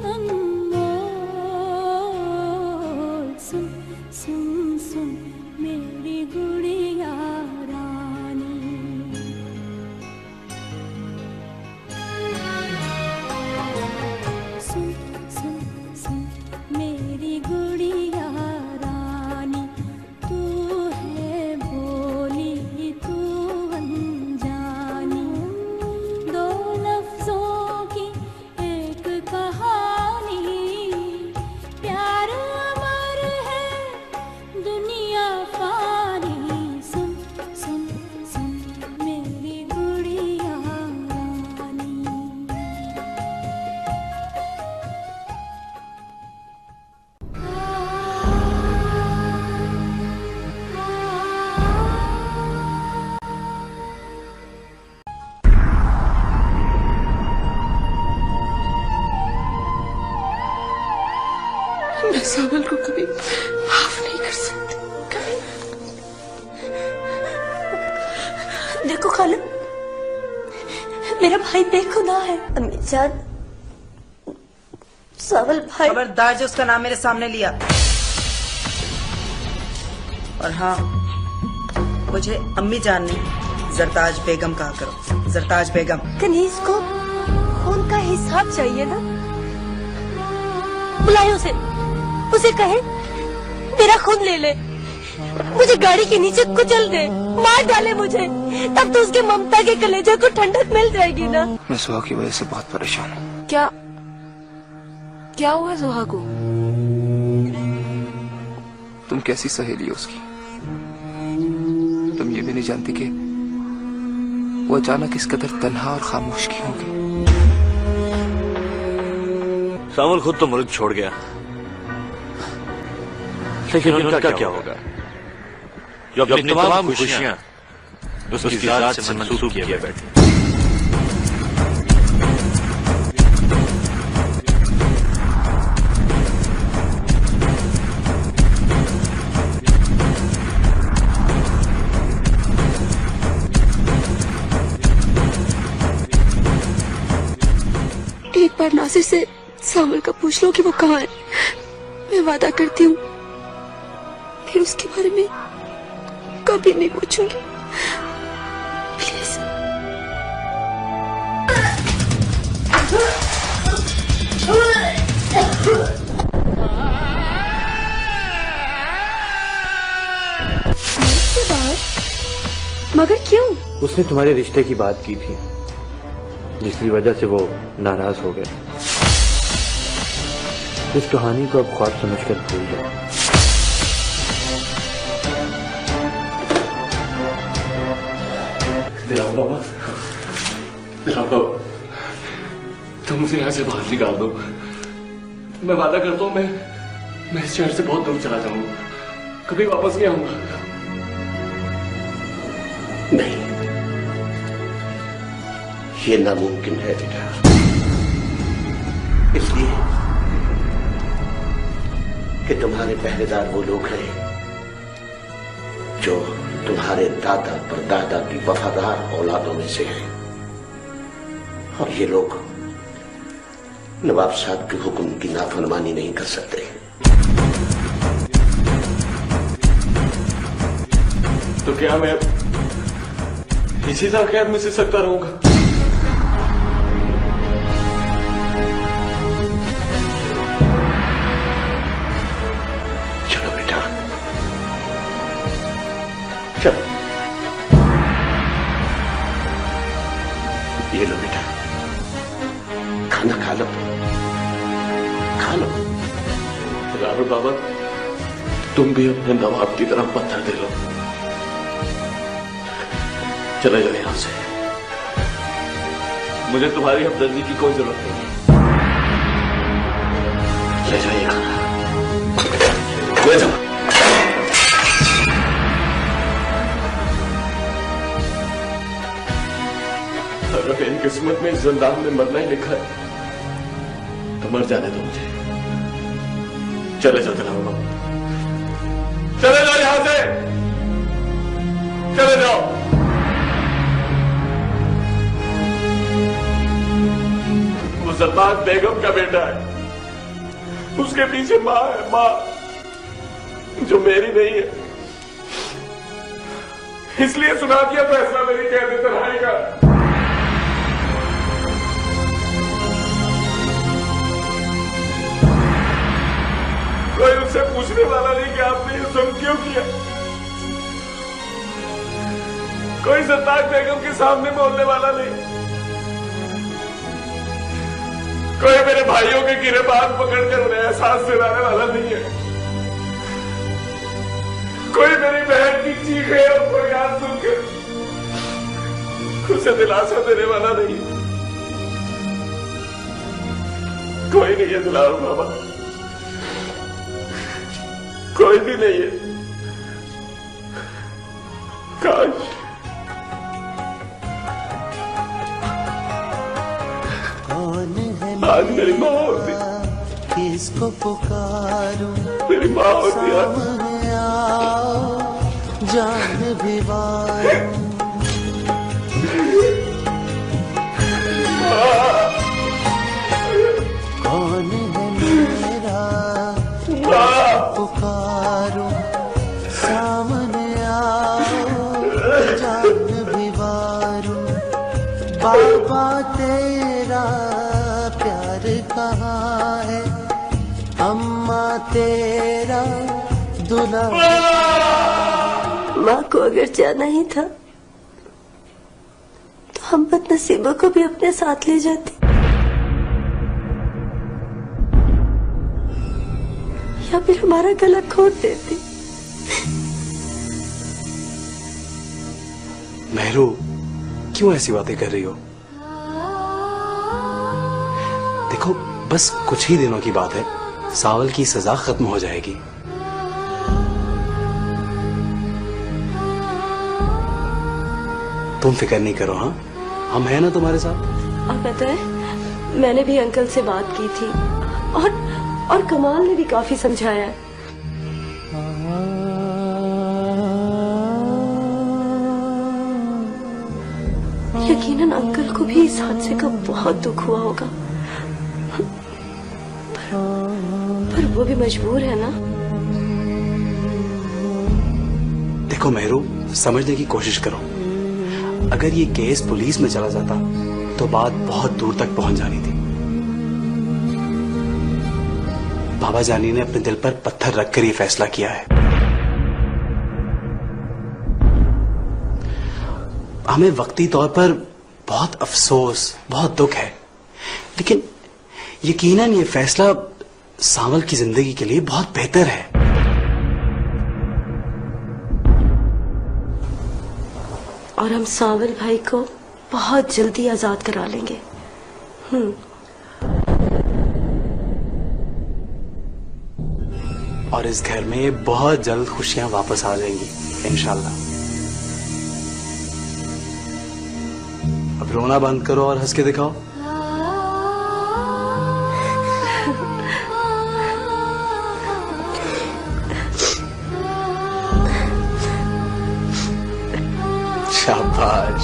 अनमोल। सुन सुन सुन मेरी गुड़िया रानी। सुन सुन सुन मेरी गुड़िया रानी। तू है बोली तू अनजानी। दो लफ्जों की एक कहानी। प्यार अमर है दुनिया फानी। सुन सुन सुन मेरी गुड़िया रानी। मैं सावल को कभी माफ नहीं कर सकती, कभी। देखो खालिद, मेरा भाई बेखुदा है। अम्मी जान, सावल भाई। खबरदार जो उसका नाम मेरे सामने लिया। और हाँ, मुझे अम्मी जान नहीं, जरताज बेगम कहा करो। जरताज बेगम। कनीज को खून का हिसाब चाहिए ना? बुलाए उसे कहे मेरा खून ले ले, मुझे गाड़ी के नीचे कुचल दे, मार डाले मुझे, तब तो उसके ममता के कलेजे को ठंडक मिल जाएगी ना। मैं सुहा की वजह से बहुत परेशान हूँ। क्या हुआ सुहा को? तुम कैसी सहेली हो उसकी? तुम ये भी नहीं जानती कि वो अचानक इस कदर तन्हा और खामोश क्यों हो गई। सावल खुद तो मुल्क छोड़ गया, लेकिन उनका क्या होगा जो अपनी तमाम खुशियां उसकी जात से मंसूब किए बैठे। एक बार नासिर से सावल का पूछ लो कि वो कहाँ है। मैं वादा करती हूँ फिर उसके बारे में कभी नहीं पूछूंगी, प्लीज। मगर क्यों? उसने तुम्हारे रिश्ते की बात की थी, जिसकी वजह से वो नाराज हो गया। इस कहानी को अब ख्वाब समझकर भूल जाओ। दिलाओ बाबा, तुम मुझे यहाँ से बाहर निकाल दो। मैं वादा करता हूँ मैं इस शहर से बहुत दूर चला जाऊंगा, कभी वापस नहीं आऊंगा। नहीं, ये नामुमकिन है बेटा। इसलिए कि तुम्हारे पहरेदार वो लोग हैं जो तुम्हारे दादा परदादा की वफादार औलादों में से हैं, और ये लोग नवाब साहब के हुक्म की नाफरमानी नहीं कर सकते। तो क्या मैं इसी तरह कैद में से सकता रहूंगा? चलो बेटा, चलो। ये लो बेटा, खाना खा लो, खा लो। रावण बाबा, तुम भी अपने नवाब की तरफ पत्थर दे लो। चले जाओ यहां से, मुझे तुम्हारी हमदर्दी की कोई जरूरत नहीं है। ले जाइए खाना, ले जाओ। अगर मेरी किस्मत में जिंदान में मरना ही लिखा है तो मर जाने दो मुझे। चले जाओ दिलावर बाबू, चले जाओ यहां से, चले जाओ। वो जरताज बेगम का बेटा है, उसके पीछे माँ है, माँ जो मेरी नहीं है। इसलिए सुना दिया फैसला मेरी कैद तन्हाई का। कोई उससे पूछने वाला नहीं कि आपने ये सब क्यों किया। कोई सरताज बेगम के सामने बोलने वाला नहीं। कोई मेरे भाइयों के गिरेबान पकड़कर उन्हें एहसास दिलाने वाला नहीं है। कोई मेरी बहन की चीखें और फरियाद सुनकर उसे दिलासा देने वाला नहीं। कोई नहीं है दिलावर बाबा, कोई भी नहीं है। काश आज मेरी माँ होती, किसको पुकारूं, मेरी माँ होती आज। जान भी वारूं, कौन है मेरा पुकारूं, सामने आओ जान भी वारूं। बाबा तेरा प्यार कहाँ है, अम्मा तेरा दुल्हा। माँ को अगर जाना ही था तो हम बदनसीबों को भी अपने साथ ले जाते, या फिर हमारा गला घोट देते। मेहरू, क्यों ऐसी बातें कर रही हो? देखो, बस कुछ ही दिनों की बात है, सावल की सजा खत्म हो जाएगी। तुम फिक्र नहीं करो, हाँ, हम हैं ना तुम्हारे साथ। और पता है, मैंने भी अंकल से बात की थी और कमाल ने भी काफी समझाया। यकीनन अंकल को भी इस हादसे का बहुत दुख हुआ होगा, पर वो भी मजबूर है ना। देखो मेहरू, समझने की कोशिश करो। अगर ये केस पुलिस में चला जाता तो बात बहुत दूर तक पहुंच जानी थी। बाबा जानी ने अपने दिल पर पत्थर रखकर ये फैसला किया है। हमें वक्ती तौर पर बहुत अफसोस, बहुत दुख है, लेकिन यकीनन ये फैसला सावल की जिंदगी के लिए बहुत बेहतर है। और हम सावल भाई को बहुत जल्दी आजाद करा लेंगे। और इस घर में बहुत जल्द खुशियां वापस आ जाएंगी इंशाल्लाह। अब रोना बंद करो और हंस के दिखाओ। शाबाश।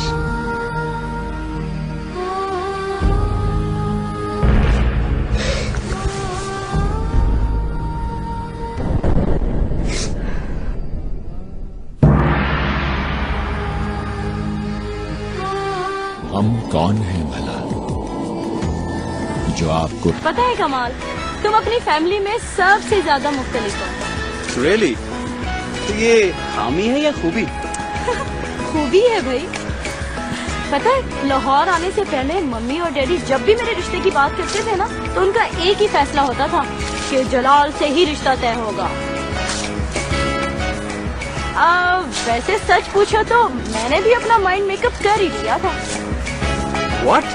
हम कौन हैं भला जो आपको पता है कमाल, तुम अपनी फैमिली में सबसे ज्यादा मुख्तलिफ हो। रियली? तो ये खामी है या खूबी? खूबी है भाई। पता है, लाहौर आने से पहले मम्मी और डैडी जब भी मेरे रिश्ते की बात करते थे ना, तो उनका एक ही फैसला होता था कि जलाल से ही रिश्ता तय होगा। वैसे सच पूछो तो मैंने भी अपना माइंड मेकअप कर ही लिया था। What?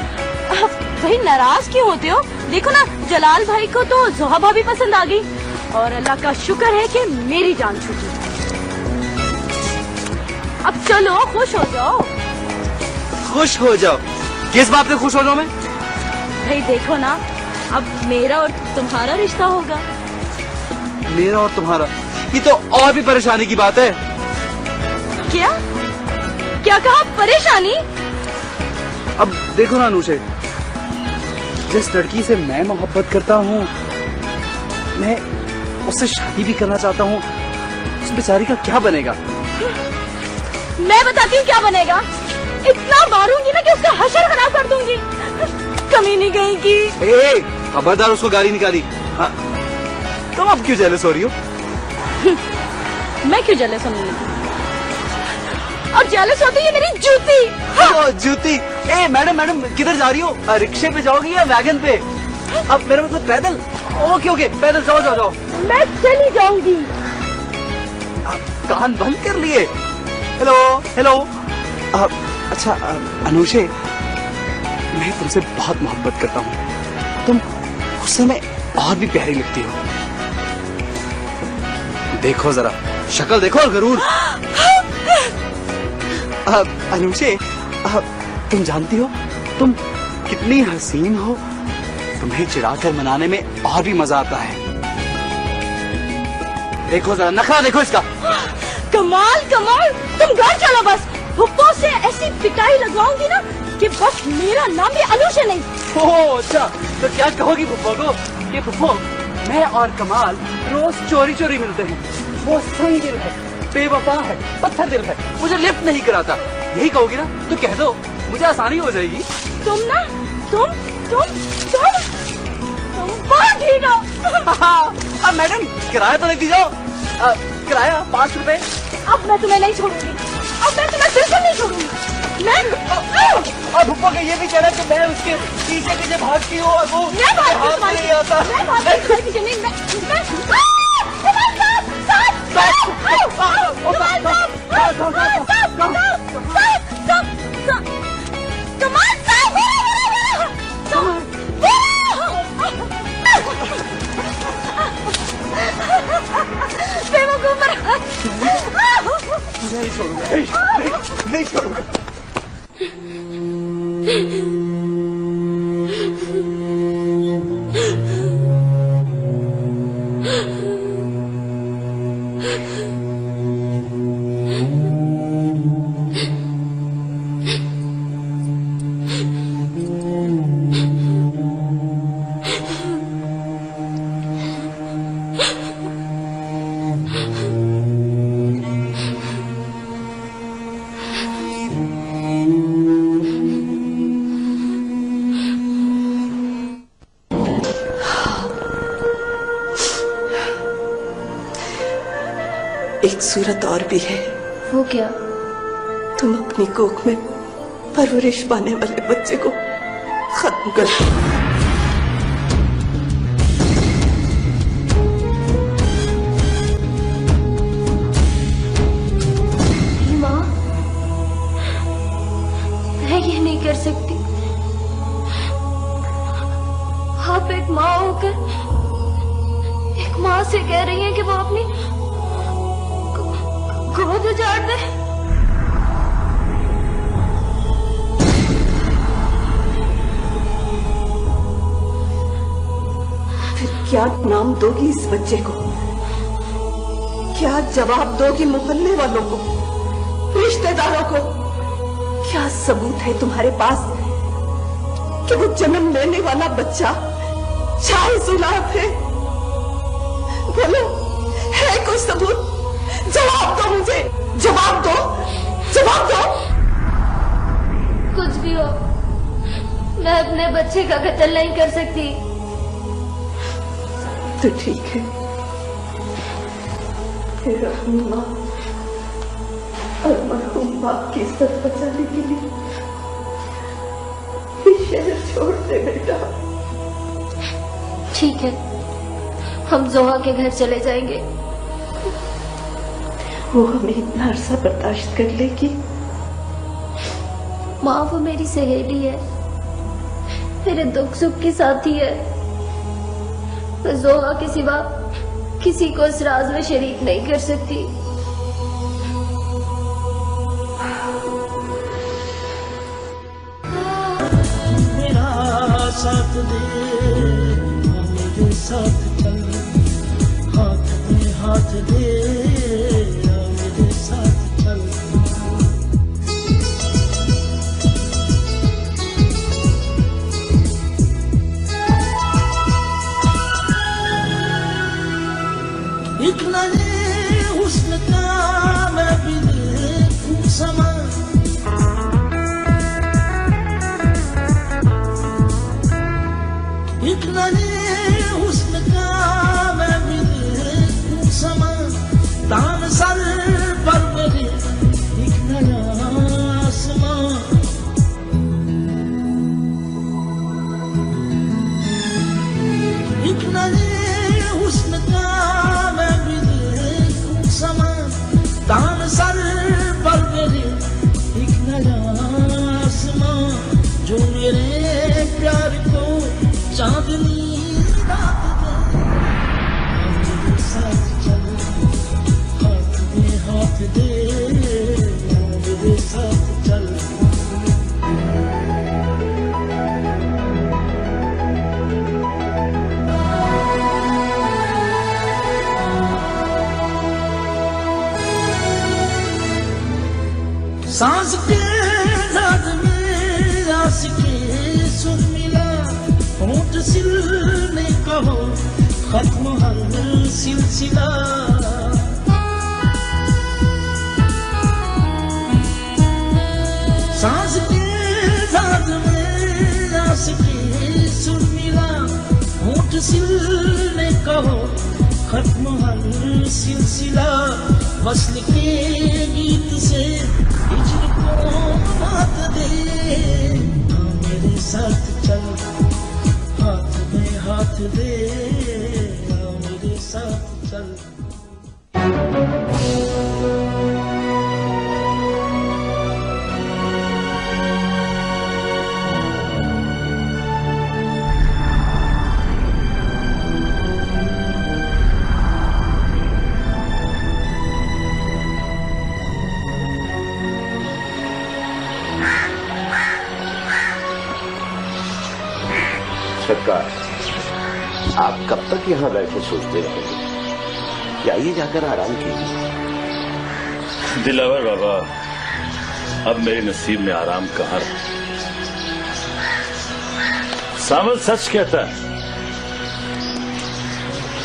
भाई नाराज क्यों होते हो? देखो ना, जलाल भाई को तो जोहा भाभी पसंद आ गई और अल्लाह का शुक्र है कि मेरी जान छूटी। अब चलो खुश हो जाओ। खुश हो जाओ? किस बात पे खुश हो जाऊं मैं? भाई देखो ना, अब मेरा और तुम्हारा रिश्ता होगा। मेरा और तुम्हारा? ये तो और भी परेशानी की बात है। क्या क्या कहा? परेशानी? अब देखो ना अनुषे, जिस लड़की से मैं मोहब्बत करता हूँ मैं उससे शादी भी करना चाहता हूँ। उस बेचारी का क्या बनेगा? मैं बताती हूँ क्या बनेगा। इतना मारूंगी ना कि उसका हशर खराब कर दूंगी। कमीनी गई की। खबरदार, उसको गाली निकाली। हाँ, तुम अब क्यों जेलस हो रही हो? मैं क्यों जेलस होने लगी? और जेलस होती है मेरी जूती। हाँ। जूती? मैडम किधर जा रही हो? रिक्शे पे जाओगी या वैगन पे? अब मेरा मतलब पैदल? ओके पैदल जाओ। मैं चली जाऊंगी। कान बंद कर लिए? हेलो। अच्छा अनुषे, मैं तुमसे बहुत मोहब्बत करता हूँ। तुम गुस्से में और भी प्यारी लगती हो। देखो जरा, शक्ल देखो और गरूर। अनुषे, तुम जानती हो तुम कितनी हसीन हो। तुम्हें चिढ़ाकर मनाने में और भी मजा आता है। देखो जरा, नखरा देखो इसका। कमाल। तुम घर चलो बस। फुप्पो से ऐसी पिटाई लगवाऊंगी ना कि बस मेरा नाम भी अनुषे नहीं। ओह अच्छा, तो क्या कहोगी फुप्पो को? ये फुप्पो, मैं और कमाल रोज चोरी मिलते हैं। वो सही दिल है, बेवफा है, पत्थर दिल है, मुझे लिफ्ट नहीं कराता। यही कहोगी ना तो कह दो, मुझे आसानी हो जाएगी। तुम बहुत ठीक हो। अब मैडम किराया तो नहीं दी जाओ। किराया 5 रुपए। अब मैं तुम्हें नहीं छोड़ूंगी। अब मैं तुम्हें बिल्कुल नहीं छोड़ूंगी। और भुप्पो का ये भी कह रहा है कि मैं उसके पीछे भागती हूँ और वो हाथ नहीं आता। नहीं छोड़ूंगा। एक सूरत और भी है। वो क्या? तुम अपनी कोख में परवरिश पाने वाले बच्चे को खत्म कर दो। माँ, मैं ये नहीं कर सकती। आप एक माँ होकर एक माँ से कह रही हैं कि वो अपनी गोद उजाड़ दे। फिर क्या नाम दोगी इस बच्चे को? क्या जवाब दोगी मोहल्ले वालों को, रिश्तेदारों को? क्या सबूत है तुम्हारे पास कि वो जन्म लेने वाला बच्चा शाहज़ुलाब है? बोलो, है कोई सबूत? जवाब दो मुझे, जवाब दो। कुछ भी हो, मैं अपने बच्चे का कत्ल नहीं कर सकती। तो ठीक है, फिर अपनी माँ और मरहूम बाप की इज्जत बचाने के लिए ये शहर छोड़ दे बेटा। ठीक है, हम जोहा के घर चले जाएंगे। वो हमें इतना अरसा बर्दाश्त कर लेगी? माँ, वो मेरी सहेली है, मेरे दुख सुख की साथी है। मैं जोहा के सिवा किसी को इस राज में शरीक नहीं कर सकती। मेरा साथ दे, मेरे साथ चल, हाथ में हाथ दे, मेरे साथ चल। एक नहीं हुस्न का मैं भी देखूं समा तान सर पर मेरे एक नया आसमां एक नहीं हुस्न का मैं भी देखूं समा तान सर पर मेरे एक नया आसमां जो मेरे प्यार को चांदनी रात दे मेरे साथ चल हाथ में हाथ दे मेरे साथ चल सांस के साथ में आस के सुर मिला होंठ सिलने का हो खत्म हर सिलसिला सांस के साथ में आस के सुर मिला होंठ सिलने का हो खत्म हर सिलसिला वस्ल के गीत से हिजर को बात दे हाँ मेरे साथ चल हाथ में हाथ दे हाँ मेरे साथ चल सरकार, आप कब तक यहाँ बैठे सोचते रहेंगे? जाइए जाकर आराम कीजिए। दिलावर बाबा, अब मेरे नसीब में आराम कहाँ रहा। सावल सच कहता है,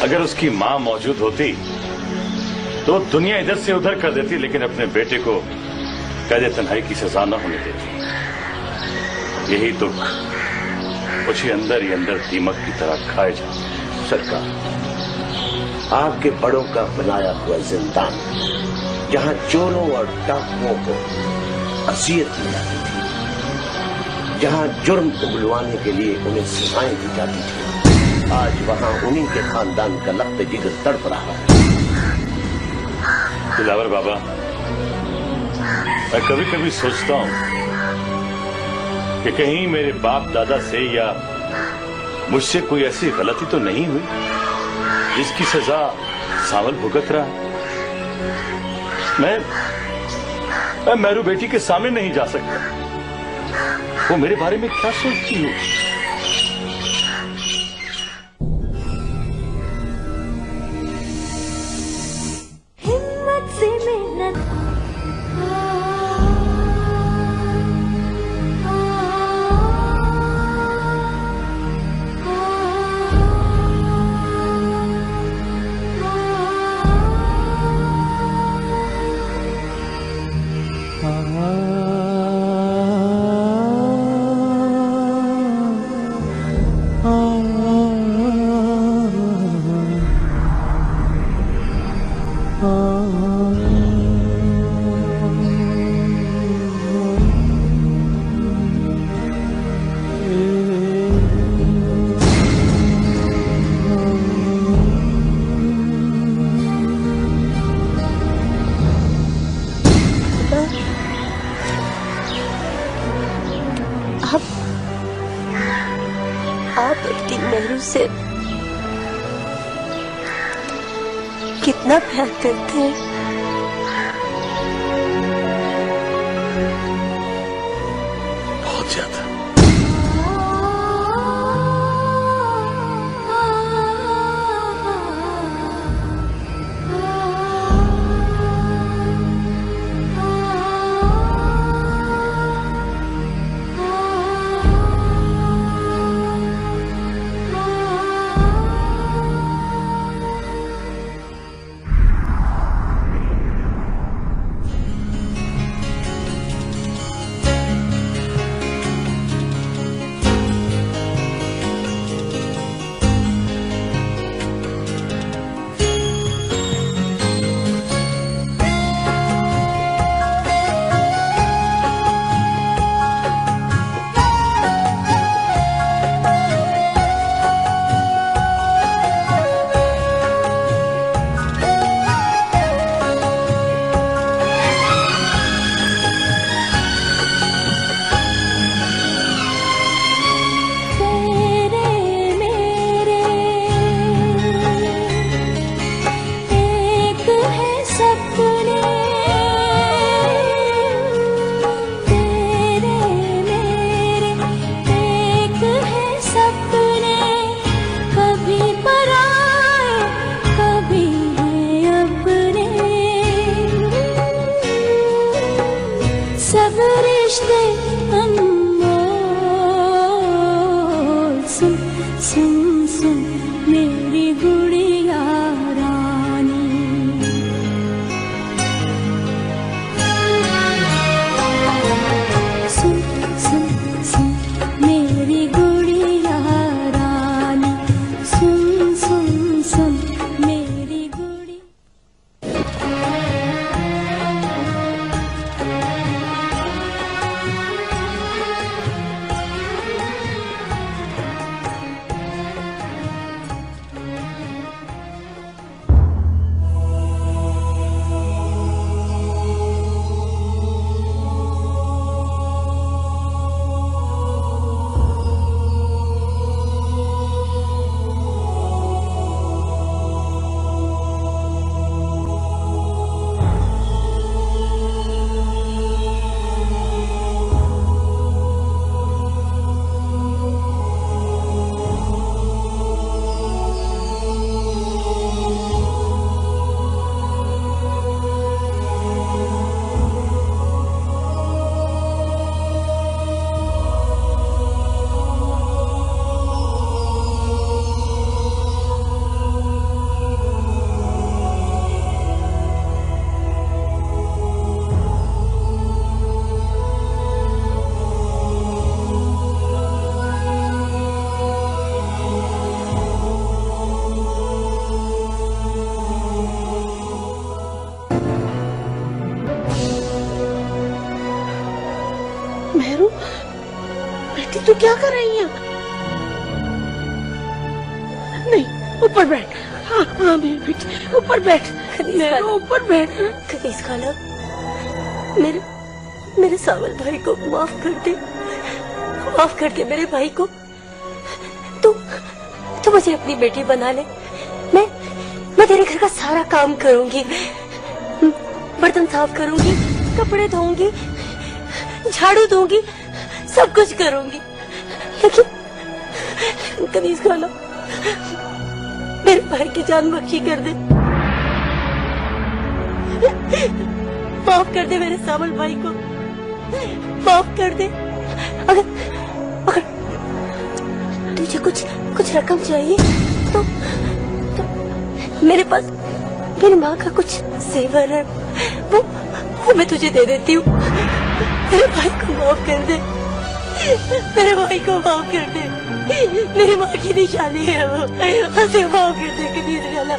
अगर उसकी मां मौजूद होती तो दुनिया इधर से उधर कर देती, लेकिन अपने बेटे को कैद तन्हाई की सजा न होने देती। यही दुख मुझे अंदर ही अंदर दीमक की तरह खाए जा। सरकार, आपके बड़ों का बनाया हुआ जिंदान, जहां चोरों और डाकुओं को असियत दी जाती थी, जहां जुर्म उगलवाने के लिए उन्हें सजाएं दी जाती थी, आज वहां उन्हीं के खानदान का लख्त जिगर तड़प रहा है। दिलावर बाबा, मैं कभी कभी सोचता हूं कि कहीं मेरे बाप दादा से या मुझसे कोई ऐसी गलती तो नहीं हुई जिसकी सजा सावल भुगत रहा है। मैं मेरू बेटी के सामने नहीं जा सकता। वो मेरे बारे में क्या सोचती हो? हिम्मत से मेहनत आप अपनी मेहरू से कितना प्यार करते हैं? बहुत ज्यादा। सुन सुन सुन मेरी गुड़िया रानी। सुन सुन सुन मेरी गुड़िया रानी, सुन सुन सुन मेरी गुड़िया। मेहरू, बेटी तू क्या कर रही है? नहीं, ऊपर बैठ। हाँ हाँ मेरी बेटी, ऊपर बैठ। मेहरू, ऊपर बैठ। खदीज खाला, मेरे सावल भाई को माफ कर दे, माफ कर दे मेरे भाई को। तू मुझे अपनी बेटी बना ले। मैं तेरे घर का सारा काम करूंगी, बर्तन साफ करूंगी, कपड़े धोऊंगी, झाड़ू दूंगी, सब कुछ करूंगी। लेकिन कनीज खाला, मेरे भाई की जान बख्शी कर दे, माफ कर दे मेरे सावल भाई को, माफ कर दे। अगर तुझे कुछ रकम चाहिए तो मेरे पास मेरी माँ का कुछ सेवर है, वो मैं तुझे दे देती हूँ। मेरे भाई को माफ कर दे, मेरे भाई को माफ कर दे, मेरी माँ की निशानी है वो, उसे माफ कर दे। कनीज खाला,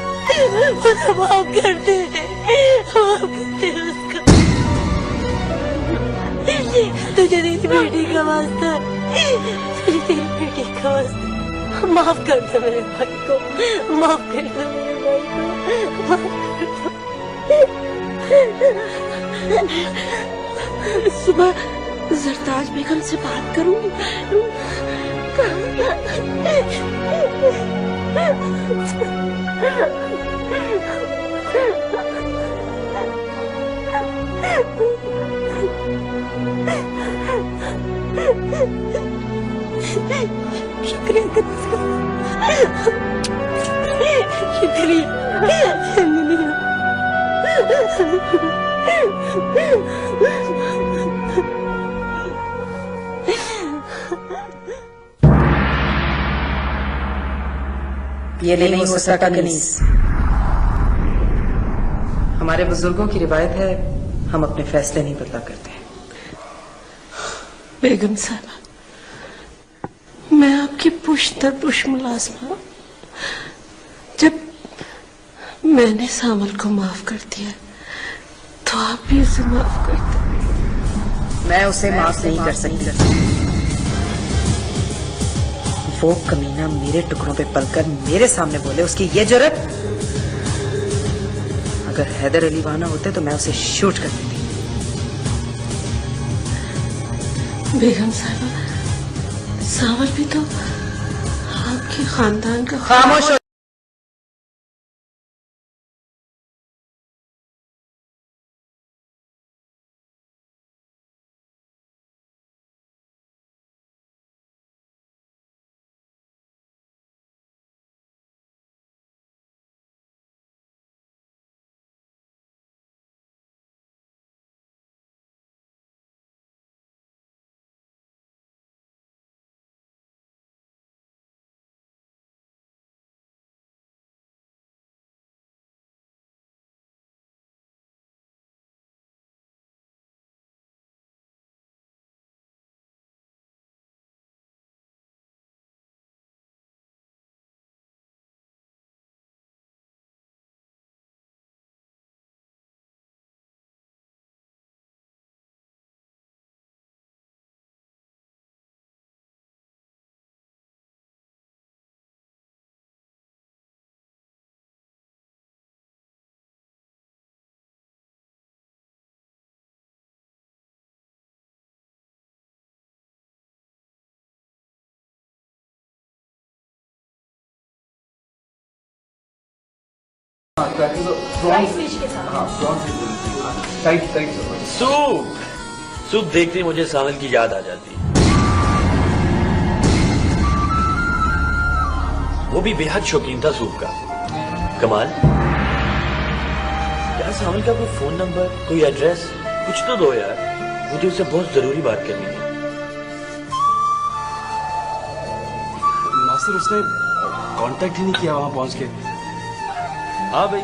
उसे माफ कर दे, माफ कर दे उसको। तुझे तेरी बेटी का वास्ता, तुझे तेरी बेटी का वास्ता, माफ कर दे मेरे भाई को, माफ कर दे मेरे भाई को, माफ कर दे। सुबह जरताज बेगम से बात करूंगी। शुक्रिया शुक्रिया। ये नहीं हो सकता कनीज। हमारे बुजुर्गों की रिवायत है, हम अपने फैसले नहीं बदला करते। बेगम साहबा, मैं आपकी पुश दर पुश मुलाजमा, जब मैंने सामल को माफ कर दिया तो आप भी उसे माफ कर दो। मैं उसे माफ नहीं कर सकती। वो कमीना मेरे टुकड़ों पे पलकर मेरे सामने बोले, उसकी ये जरूरत। अगर हैदर अली वहां होते तो मैं उसे शूट कर देती। बेगम साहबा, सावल भी तो आपके खानदान का। खामोश। हाँ राइस फिश के साथ। हाँ thank you so much. Soup soup देखते ही मुझे सावन की याद आ जाती है, वो भी बेहद शौकीन था सूप का। कमाल, यार सावन का कोई फोन नंबर, कोई एड्रेस, कुछ तो दो यार, मुझे उससे बहुत जरूरी बात करनी है। नासिर उसने कांटेक्ट ही नहीं किया वहां पहुंच के। हाँ भाई,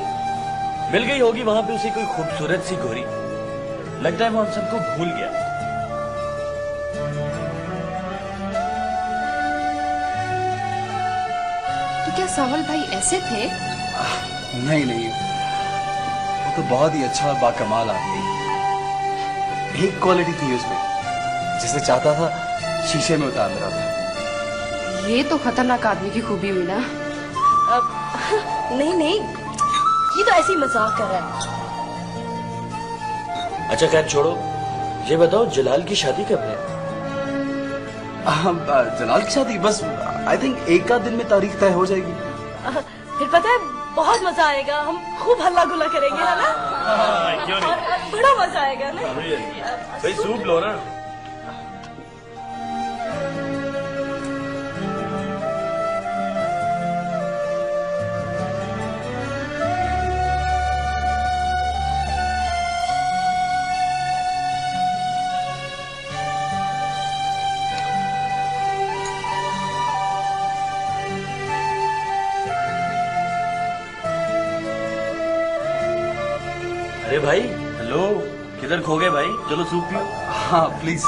मिल गई होगी वहां पे उसे कोई खूबसूरत सी गोरी, लगता है वो हम सबको भूल गया। तो क्या सावल भाई ऐसे थे? नहीं नहीं, वो तो बहुत ही अच्छा बाकमाल आदमी, एक क्वालिटी थी उसमें, जिसे चाहता था शीशे में उतार रहा था। ये तो खतरनाक आदमी की खूबी हुई ना। नहीं नहीं, ये तो ऐसे ही मजाक कर रहा है। अच्छा खैर छोड़ो, ये बताओ जलाल की शादी कब है? जलाल की शादी बस आई थिंक एक आध दिन में तारीख तय हो जाएगी। फिर पता है बहुत मजा आएगा, हम खूब हल्ला गुल्ला करेंगे, है ना? क्यों नहीं? और बड़ा मजा आएगा ना? भाई सूप लो ना। अरे भाई, हेलो, किधर खो गए भाई? चलो सूप पियो। हाँ प्लीज।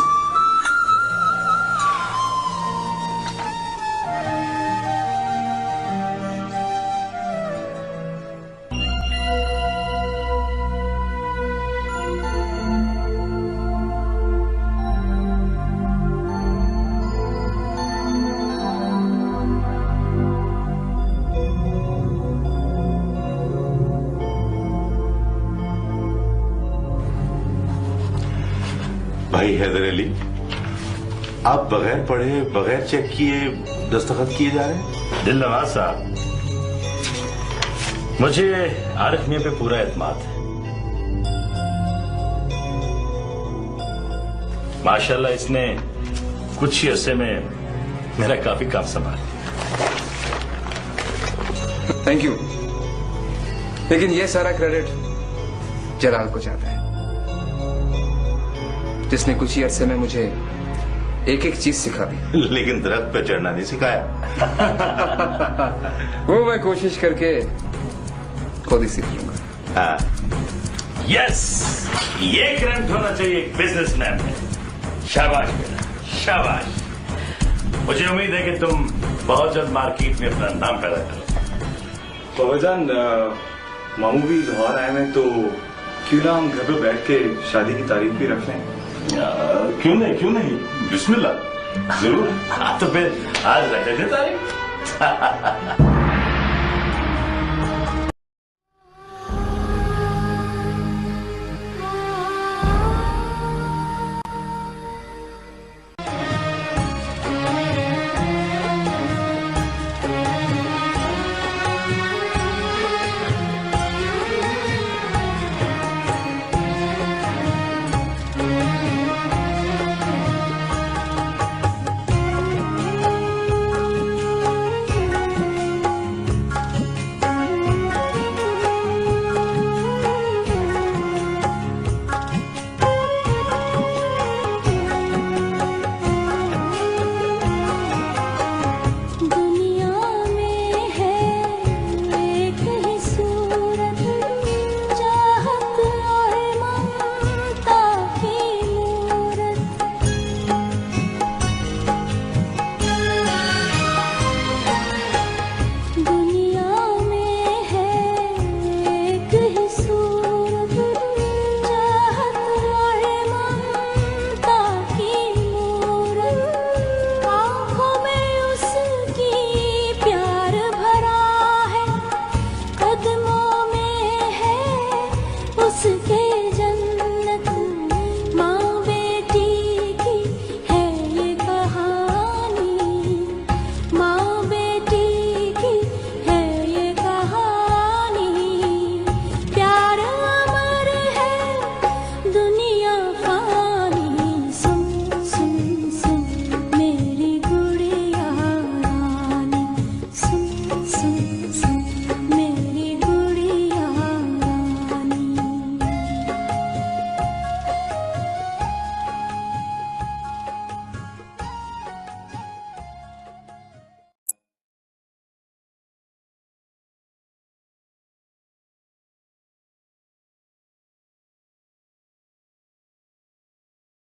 भाई हैदर अली, आप बगैर पढ़े बगैर चेक किए दस्तखत किए जा रहे हैं? दिल नवाज साहब, मुझे आरिफ मियां पे पूरा एतमाद है। माशाल्लाह इसने कुछ ही अरसे में मेरा काफी काम संभाल। थैंक यू, लेकिन ये सारा क्रेडिट जलाल को जाता है, जिसने कुछ ही अरसे में मुझे एक एक चीज सिखा दी। लेकिन दरख्त पे चढ़ना नहीं सिखाया। वो मैं कोशिश करके खुद ही सीख लूंगा। यस, ये करंट होना चाहिए एक बिजनेसमैन में। शाबाश बेटा, शाबाश। मुझे उम्मीद है कि तुम बहुत जल्द मार्केट में अपना नाम पैदा करो। बाबाजान, मामू भी लाहौर आए हैं, तो क्यों ना हम घर पे बैठ के शादी की तारीख भी रख लें? क्यों नहीं, बिस्मिल्लाह, जरूर। तो फिर आज रख लेते तारीख।